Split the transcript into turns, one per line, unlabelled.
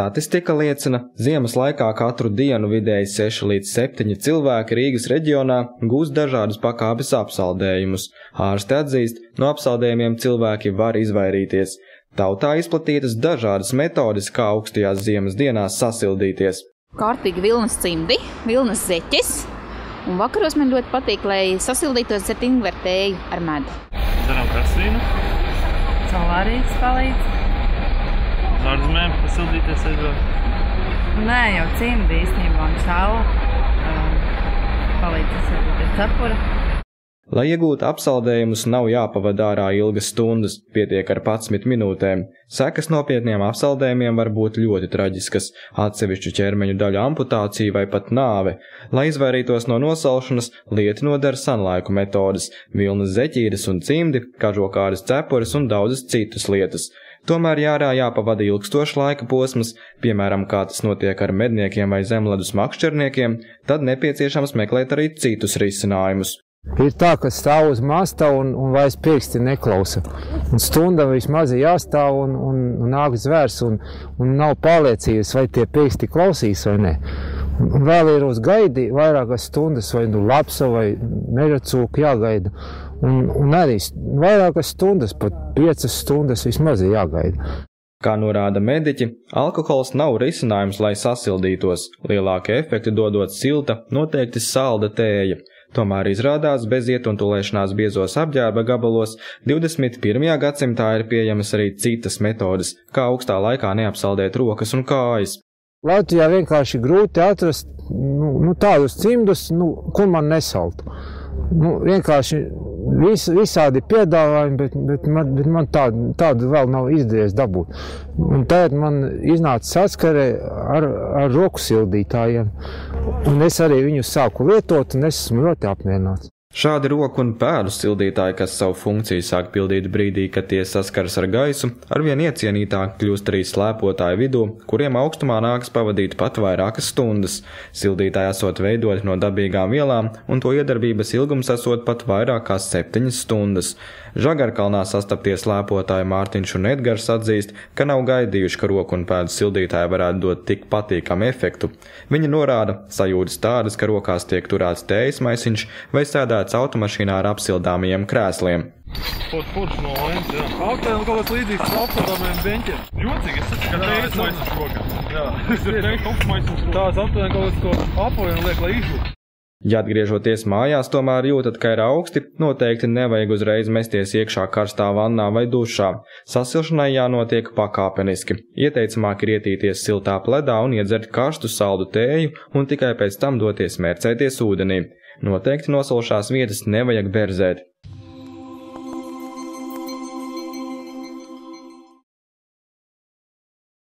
Statistika liecina, ziemas laikā katru dienu vidēji 6 līdz 7 cilvēki Rīgas reģionā gūst dažādus pakāpes apsaldējumus. Ārsti atzīst, no apsaldējumiem cilvēki var izvairīties. Tautā izplatītas dažādas metodes, kā augstajās ziemas dienās sasildīties.
Kārtīgi vilnas cimdi, vilnas zeķes, un vakaros man ļoti patīk, lai sasildītos ar ingvertēju ar medu.
Dzeram krasvīnu.
Caulārītis palīdz.
Zārzmēm pasildīties aizvāk?
Nē, jau cimdi īstenībā un saula palīdz sasildīties cepura.
Lai iegūtu apsaldējumus, nav jāpavada ārā ilgas stundas, pietiek ar 11 minūtēm. Sekas nopietniem apsaldējumiem var būt ļoti traģiskas, atsevišķu ķermeņu daļu amputācija vai pat nāve. Lai izvairītos no nosalšanas, lieti nodara sanlaiku metodes, vilnas zeķītes un cimdi, kažokāras cepuras un daudzas citas lietas. Tomēr jārā jāpavada ilgstošs laika posms, piemēram, kā tas notiek ar medniekiem vai zemledus makšķerniekiem, tad nepieciešams meklēt arī citus risinājumus.
Ir tā, ka stāv uz masta un vairs pirksti neklausa. Un stunda vismaz jāstāv un nāk zvērs un nav pārliecības, vai tie pirksti klausīs vai ne. Un vēl ir uz gaidi vairākas stundas, vai lapsa vai mežacūka jāgaida. Un arī vairākas stundas, pat 5 stundas vismaz jāgaida.
Kā norāda mediķi, alkohols nav risinājums, lai sasildītos. Lielākie efekti dodot silta, noteikti salda tēja. Tomēr izrādās bez ietuntulēšanās biezos apģērba gabalos 21. gadsimtā ir pieejamas arī citas metodes, kā augstā laikā neapsaldēt rokas un kājas.
Latvijā vienkārši grūti atrast tādus cimdus, kur man nesaltu. Vienkārši visādi piedāvājumi, bet man tādu vēl nav izdevies dabūt. Un tad man iznāca saskare ar roku sildītājiem. Un es arī viņus sāku lietot, un es esmu ļoti apmierināts.
Šādi roku un pēdu sildītāji, kas savu funkciju sāk pildīt brīdī, kad tie saskaras ar gaisu, arvien iecienītāk kļūst arī slēpotāju vidū, kuriem augstumā nākas pavadīt pat vairākas stundas. Sildītāji esot veidoti no dabīgām vielām, un to iedarbības ilgums esot pat vairāk kā 7 stundas. Žagarkalnā sastapties slēpotāji Mārtiņš un Edgars atzīst, ka nav gaidījuši, ka roku un pēdu sildītāji varētu dot tik patīkamu efektu. Viņi norāda, sajūtas tādas, ka rokās tiek turēts tējas maisiņš vai sēdēts automašīnā ar apsildāmajiem krēsliem.
Forši no laimes, jā. Augstājiem kaut kāds līdzīgs apsildāmajiem beņķiem. Jocīgi, es saku, ka tējas maisiņš rokā. Jā, es ir teikt, ka maisiņš rokā. Tās aptuveni kaut kāds ko apoju un liek, lai izžūt.
Ja atgriežoties mājās, tomēr jūtat, ka ir augsti, noteikti nevajag uzreiz mesties iekšā karstā vannā vai dušā. Sasilšanai jānotiek pakāpeniski. Ieteicamāk ir ietīties siltā pledā un iedzert karstu saldu tēju un tikai pēc tam doties mērcēties ūdenī. Noteikti nosalšās vietas nevajag berzēt.